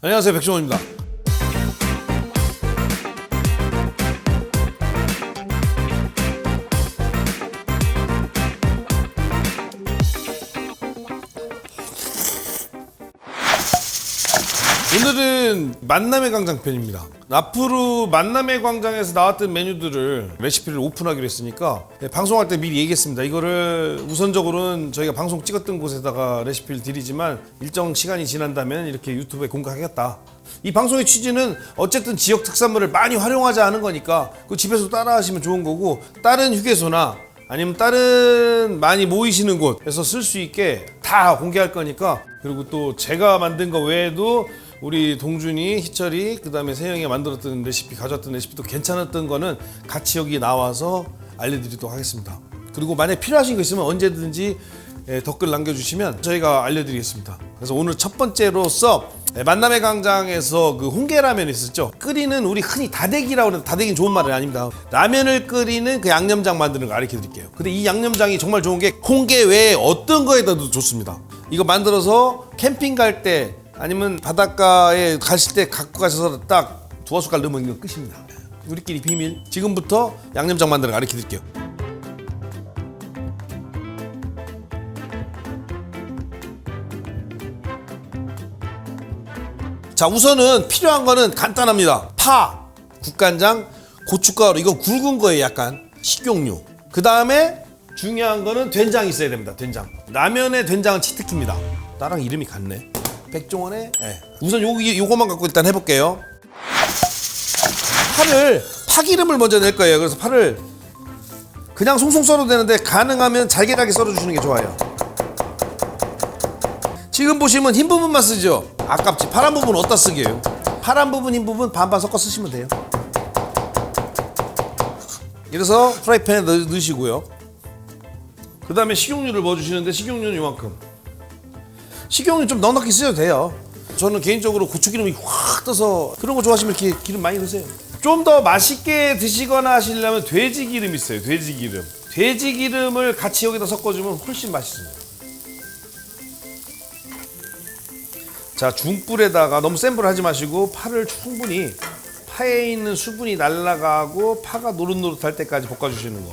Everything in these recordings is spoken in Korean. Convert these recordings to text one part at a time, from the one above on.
안녕하세요, 백종원입니다. 오늘은 만남의 광장 편입니다. 앞으로 만남의 광장에서 나왔던 메뉴들을 레시피를 오픈하기로 했으니까 방송할 때 미리 얘기했습니다. 이거를 우선적으로는 저희가 방송 찍었던 곳에다가 레시피를 드리지만 일정 시간이 지난다면 이렇게 유튜브에 공개하겠다. 이 방송의 취지는 어쨌든 지역 특산물을 많이 활용하자 하는 거니까 그 집에서 따라 하시면 좋은 거고, 다른 휴게소나 아니면 다른 많이 모이시는 곳에서 쓸 수 있게 다 공개할 거니까. 그리고 또 제가 만든 거 외에도 우리 동준이, 희철이, 그 다음에 세영이가 만들었던 레시피, 가져왔던 레시피도 괜찮았던 거는 같이 여기 나와서 알려드리도록 하겠습니다. 그리고 만약에 필요하신 거 있으면 언제든지 댓글 남겨주시면 저희가 알려드리겠습니다. 그래서 오늘 첫 번째로서 만남의 광장에서 그 홍게라면 있었죠. 끓이는, 우리 흔히 다대기라고 하는데 다대기는 좋은 말은 아닙니다. 라면을 끓이는 그 양념장 만드는 거 가르쳐 드릴게요. 근데 이 양념장이 정말 좋은 게 홍게 외에 어떤 거에다도 좋습니다. 이거 만들어서 캠핑 갈 때 아니면 바닷가에 가실 때 갖고 가셔서 딱 두어 숟갈 넣으면 이거 끝입니다. 우리끼리 비밀. 지금부터 양념장 만드는 거 가르쳐 드릴게요. 자, 우선은 필요한 거는 간단합니다. 파, 국간장, 고춧가루. 이건 굵은 거예요. 약간 식용유. 그 다음에 중요한 거는 된장이 있어야 됩니다. 된장. 라면의 된장은 치트키입니다. 나랑 이름이 같네. 백종원의. 우선 요거만 갖고 일단 해볼게요. 파기름을 먼저 낼 거예요. 그래서 파를 그냥 송송 썰어도 되는데 가능하면 잘게잘게 썰어주시는 게 좋아요. 지금 보시면 흰 부분만 쓰죠. 아깝지. 파란 부분 어디다 쓰게요? 파란 부분, 흰 부분 반반 섞어 쓰시면 돼요. 이래서 프라이팬에 넣으시고요. 그 다음에 식용유를 넣어주시는데, 식용유는 이만큼. 식용유 좀 넉넉히 쓰셔도 돼요. 저는 개인적으로 고추기름이 확 떠서, 그런 거 좋아하시면 이렇게 기름 많이 넣으세요. 좀 더 맛있게 드시거나 하시려면 돼지기름 있어요. 돼지기름. 돼지기름을 같이 여기다 섞어주면 훨씬 맛있습니다. 자, 중불에다가 너무 센 불 하지 마시고 파를 충분히, 파에 있는 수분이 날아가고 파가 노릇노릇할 때까지 볶아주시는 거.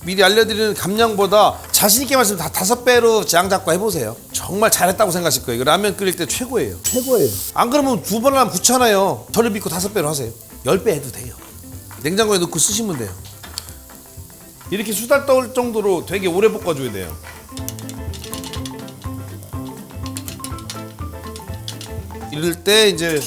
미리 알려드리는 감량보다 자신있게 말씀 다 5배로 양 잡고 해보세요. 정말 잘했다고 생각하실 거예요. 이거 라면 끓일 때 최고예요. 안 그러면 2번 하면 귀찮아요. 저를 믿고 5배로 하세요. 10배 해도 돼요. 냉장고에 넣고 쓰시면 돼요. 이렇게 수달 떠올 정도로 되게 오래 볶아줘야 돼요. 이럴 때 이제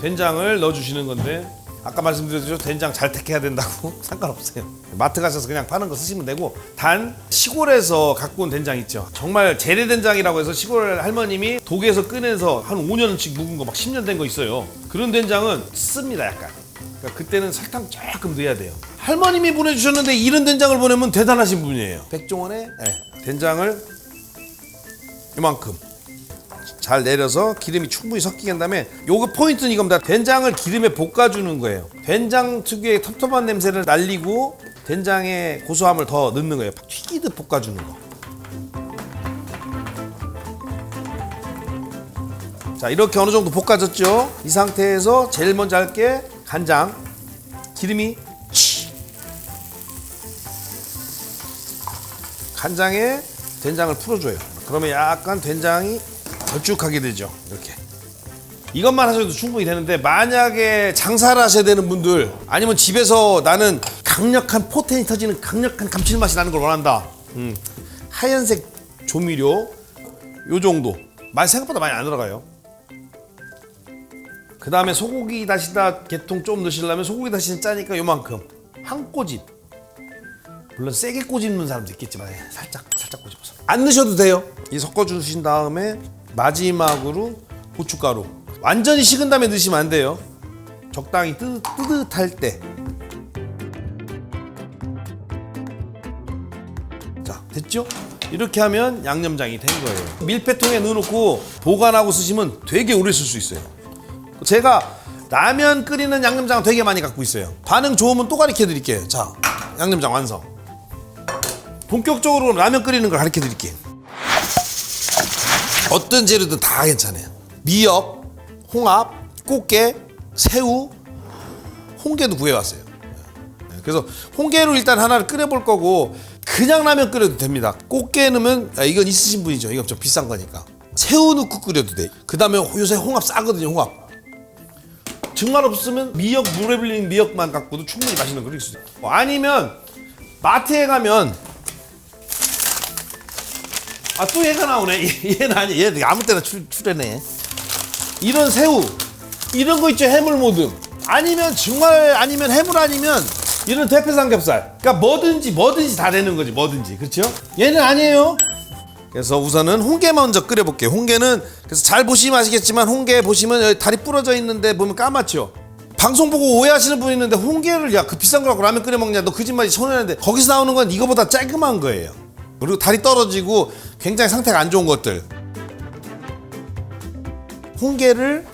된장을 넣어주시는 건데, 아까 말씀드렸죠. 된장 잘 택해야 된다고. 상관없어요. 마트 가셔서 그냥 파는 거 쓰시면 되고, 단 시골에서 갖고 온 된장 있죠. 정말 재래된장이라고 해서 시골 할머님이 독에서 꺼내서 한 5년씩 묵은 거, 막 10년 된 거 있어요. 그런 된장은 씁니다. 약간. 그러니까 그때는 설탕 조금 넣어야 돼요. 할머님이 보내주셨는데 이런 된장을 보내면 대단하신 분이에요. 백종원의 된장을 이만큼 잘 내려서 기름이 충분히 섞이게 한 다음에, 요거 포인트는 이겁니다. 된장을 기름에 볶아주는 거예요. 된장 특유의 텁텁한 냄새를 날리고 된장의 고소함을 더 넣는 거예요. 튀기듯 볶아주는 거. 자, 이렇게 어느 정도 볶아졌죠? 이 상태에서 제일 먼저 할 게 간장. 기름이 간장에 된장을 풀어줘요. 그러면 약간 된장이 걸쭉하게 되죠. 이렇게. 이것만 하셔도 충분히 되는데, 만약에 장사를 하셔야 되는 분들, 아니면 집에서 나는 강력한 포텐이 터지는 강력한 감칠맛이 나는 걸 원한다. 하얀색 조미료 요 정도. 생각보다 많이 안 들어가요. 그 다음에 소고기 다시다 개통 좀 넣으시려면, 소고기 다시는 짜니까 요만큼. 한 꼬집. 물론 세게 꼬집는 사람도 있겠지만 살짝 꼬집어서. 안 넣으셔도 돼요. 이 섞어주신 다음에 마지막으로 고춧가루. 완전히 식은 다음에 넣으시면 안 돼요. 적당히 뜨뜻할 때. 자, 됐죠? 이렇게 하면 양념장이 된 거예요. 밀폐통에 넣어놓고 보관하고 쓰시면 되게 오래 쓸 수 있어요. 제가 라면 끓이는 양념장 되게 많이 갖고 있어요. 반응 좋으면 또 가르쳐 드릴게요. 자, 양념장 완성. 본격적으로 라면 끓이는 걸 가르쳐 드릴게요. 어떤 재료든 다 괜찮아요. 미역, 홍합, 꽃게, 새우, 홍게도 구해왔어요. 그래서 홍게로 일단 하나를 끓여볼 거고 그냥 라면 끓여도 됩니다. 꽃게 넣으면 이건 있으신 분이죠. 이건 좀 비싼 거니까. 새우 넣고 끓여도 돼. 그 다음에 요새 홍합 싸거든요. 홍합. 정말 없으면 미역, 물에 불린 미역만 갖고도 충분히 맛있는 거 끓일 수 있어요. 아니면 마트에 가면 또 얘가 나오네. 얘는 아니, 얘 아무 때나 출연해. 이런 새우, 이런 거 있죠. 해물 모듬. 아니면 정말 아니면 해물 아니면 이런 대패 삼겹살. 그러니까 뭐든지 다 되는 거지. 뭐든지. 그렇죠? 얘는 아니에요. 그래서 우선은 홍게 먼저 끓여볼게요. 홍게는 그래서 잘 보시면 아시겠지만 홍게 보시면 여기 다리 부러져 있는데 보면 까맣죠. 방송 보고 오해하시는 분 있는데 홍게를 야 그 비싼 거 갖고 라면 끓여 먹냐 너 거짓말이 천원인데 거기서 나오는 건 이거보다 짤끔한 거예요. 그리고 다리 떨어지고 굉장히 상태가 안 좋은 것들. 홍게를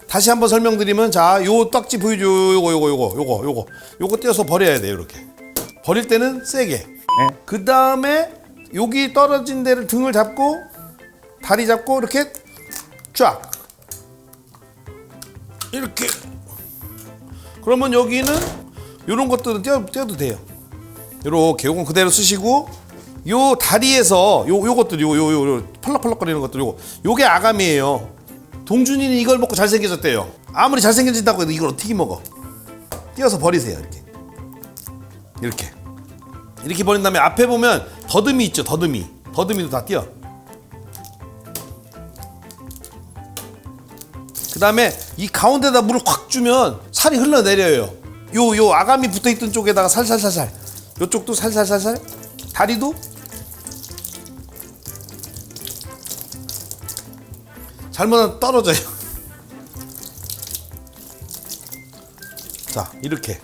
다시 한번 설명드리면 자 요 딱지 보이죠. 요거 떼어서 버려야 돼요. 이렇게 버릴 때는 세게. 그 다음에 여기 떨어진 데를 등을 잡고 다리 잡고 이렇게 쫙 이렇게. 그러면 여기는 요런 것들은 떼어도 돼요. 요렇게 요건 그대로 쓰시고 요 다리에서 요것들 요 펄럭펄럭거리는 것들 요게 아감이에요. 동준이는 이걸 먹고 잘생겨졌대요. 아무리 잘생겨진다고 해도 이걸 어떻게 먹어? 떼어서 버리세요. 이렇게 버린 다음에 앞에 보면 더듬이 있죠. 더듬이도 다 떼어. 그 다음에 이 가운데다 물을 확 주면 살이 흘러내려요. 요 아감이 붙어있던 쪽에다가 살살살살 요쪽도 살살살살 다리도 잘못하면 떨어져요. 자 이렇게.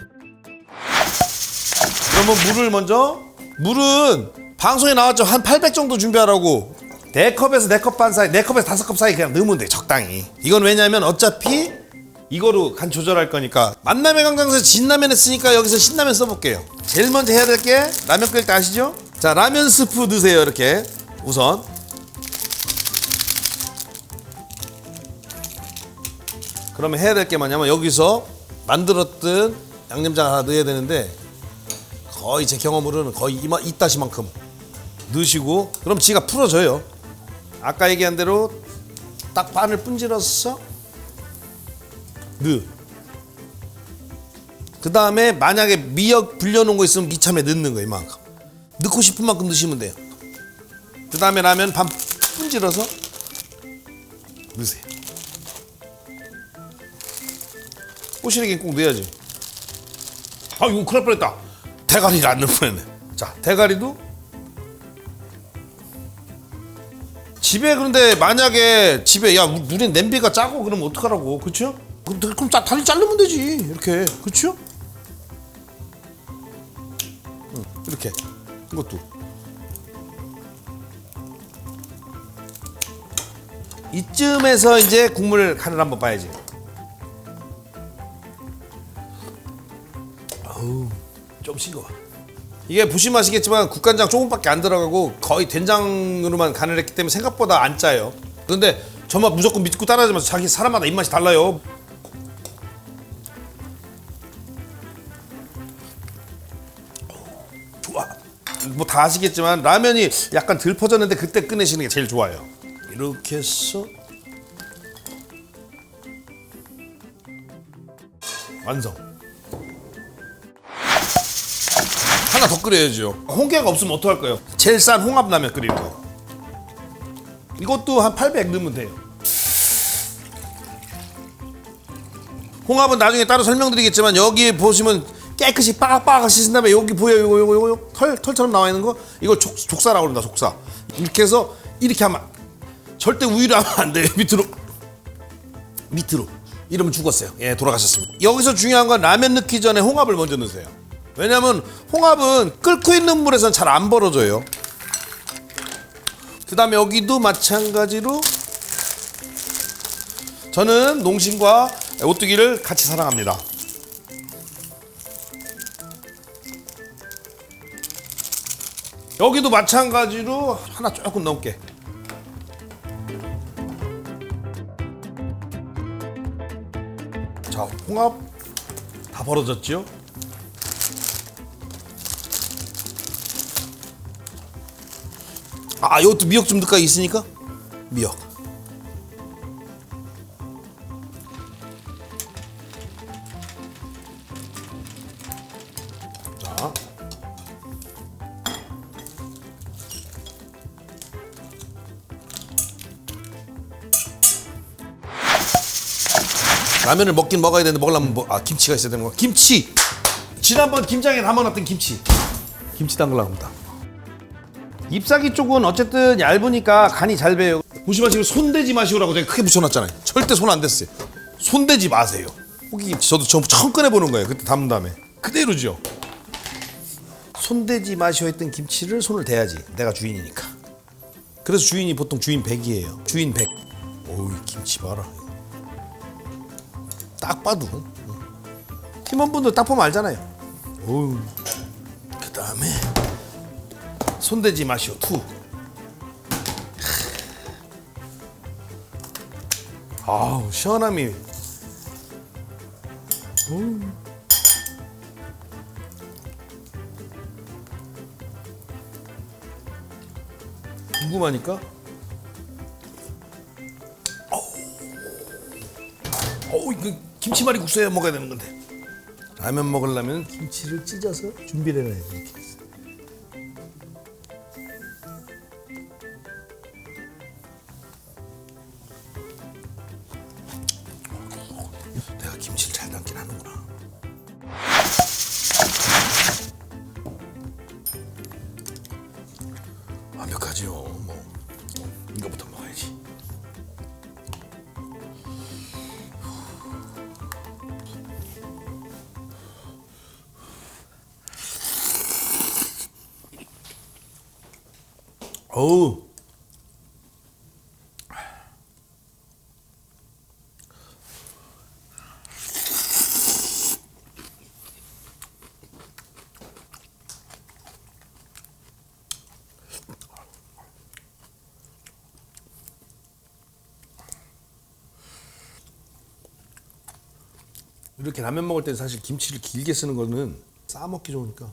그러면 물은 방송에 나왔죠. 한 800 정도 준비하라고. 4컵에서 4컵 반 사이, 4컵에서 5컵 사이 그냥 넣으면 돼. 적당히. 이건 왜냐면 어차피 이거로 간 조절할 거니까. 만남의 광장에서 진라면 했으니까 여기서 신라면 써볼게요. 제일 먼저 해야 될 게 라면 끓일 때 아시죠? 자 라면 스프 넣으세요. 이렇게 우선 그러면 해야 될 게 뭐냐면 여기서 만들었던 양념장 하나 넣어야 되는데 거의 제 경험으로는 거의 이따시만큼 넣으시고 그럼 지가 풀어져요. 아까 얘기한 대로 딱 반을 분질러서 넣어. 그 다음에 만약에 미역 불려놓은 거 있으면 이참에 넣는 거 이만큼 넣고 싶은 만큼 넣으시면 돼요. 그 다음에 라면 반 분질러서 넣으세요. 꼬시래기는 꼭 넣어야지. 이거 큰일 날 뻔했다. 대가리를 안 넣을 뻔했네. 자 대가리도 집에 그런데 만약에 집에 야 우린 냄비가 작고 그러면 어떡하라고. 그쵸? 그럼 다리 자르면 되지. 이렇게. 그쵸? 이렇게 이것도 이쯤에서 이제 국물 간을 한번 봐야지. 좀 싱거워. 이게 보시면 아시겠지만 국간장 조금밖에 안 들어가고 거의 된장으로만 간을 했기 때문에 생각보다 안 짜요. 그런데 저만 무조건 믿고 따라하지 마세요. 자기 사람마다 입맛이 달라요. 좋아. 뭐 다 아시겠지만 라면이 약간 덜 퍼졌는데 그때 꺼내시는 게 제일 좋아요. 이렇게 해서 완성. 하나 더 끓여야죠. 홍게가 없으면 어떡할 거예요? 제일 싼 홍합라면 끓일 거. 이것도 한 800 넣으면 돼요. 홍합은 나중에 따로 설명드리겠지만 여기 보시면 깨끗이 빠각빠각 씻은 다음에 여기 보여요. 요거 털처럼 나와 있는 거 이거 족사라고 그런다. 족사. 이렇게 해서 이렇게 하면 절대 우위로 하면 안 돼요. 밑으로 이러면 죽었어요. 예, 돌아가셨습니다. 여기서 중요한 건 라면 넣기 전에 홍합을 먼저 넣으세요. 왜냐면 홍합은 끓고 있는 물에서는 잘 안 벌어져요. 그 다음에 여기도 마찬가지로 저는 농심과 오뚜기를 같이 사랑합니다. 여기도 마찬가지로 하나 조금 넣을게. 자, 홍합 다 벌어졌죠? 아, 이것도 미역 좀 넣을까 있으니까? 미역. 자. 라면을 먹긴 먹어야 되는데 먹으려면 김치가 있어야 되는 거야. 김치! 지난번 김장에 담아놨던 김치 담그려고 합니다. 잎사귀 쪽은 어쨌든 얇으니까 간이 잘 배요. 보시면 지금 손대지 마시오라고 제가 크게 붙여놨잖아요. 절대 손 안 댔어요. 손대지 마세요. 호기김치 저도 처음 꺼내보는 거예요. 그때 담은 다음에 그대로죠. 손대지 마시오 했던 김치를 손을 대야지. 내가 주인이니까. 그래서 주인이 보통 주인 100이에요. 주인 100. 어우, 김치 봐라. 딱 봐도 팀원분들 딱 보면 알잖아요. 어우. 그 다음에 손대지 마시오 2. 아우, 시원함이. 궁금하니까. 어우, 이거 김치말이 국수에 먹어야 되는 건데. 라면 먹으려면 김치를 찢어서 준비를 해놔야 돼. 이렇게. 내가 김치를 잘 담긴 하는구나. 완벽하지요. 뭐 이거부터 먹어야지. 어우. 이렇게 라면 먹을 때 사실 김치를 길게 쓰는 거는 싸 먹기 좋으니까.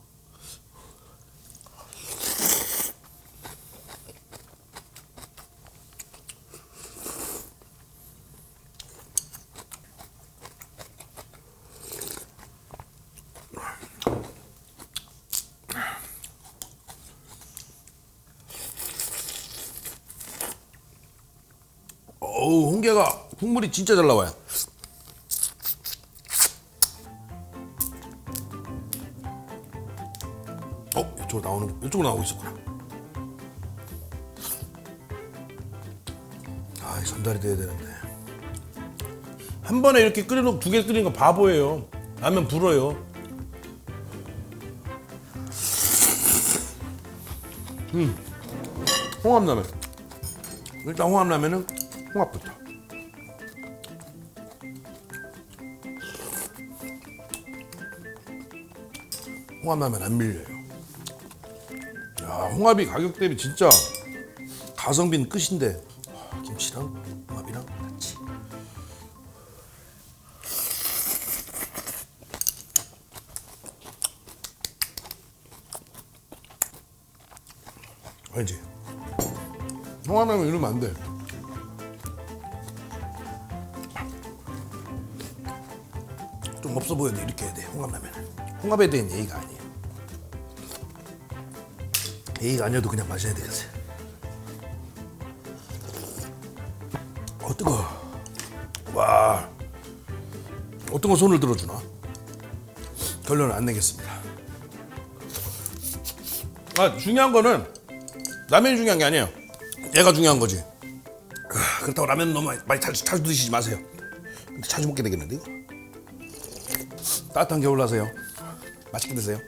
어우, 홍게가 국물이 진짜 잘 나와요. 이쪽으로 나오고 있었구나. 아, 전달이 돼야 되는데. 한 번에 이렇게 끓여놓고 2개 끓이는 거 바보예요. 라면 불어요. 홍합라면. 일단 홍합라면은 홍합부터. 홍합라면 안 밀려요. 야, 홍합이 가격 대비 진짜 가성비는 끝인데. 김치랑 홍합이랑 같이. 알지? 홍합라면 이러면 안 돼. 좀 없어 보여도 이렇게 해야 돼. 홍합라면은 홍합에 대한 예의가 아니에요. 예의가 아니어도 그냥 마셔야 되겠어요. 뜨거워. 와, 어떤 거 손을 들어주나? 결론은 안 내겠습니다. 아, 중요한 거는 라면이 중요한 게 아니에요. 얘가 중요한 거지. 그렇다고 라면 너무 많이 자주 드시지 마세요. 자주 먹게 되겠는데 이거? 따뜻한 겨울나세요. 맛있게 드세요.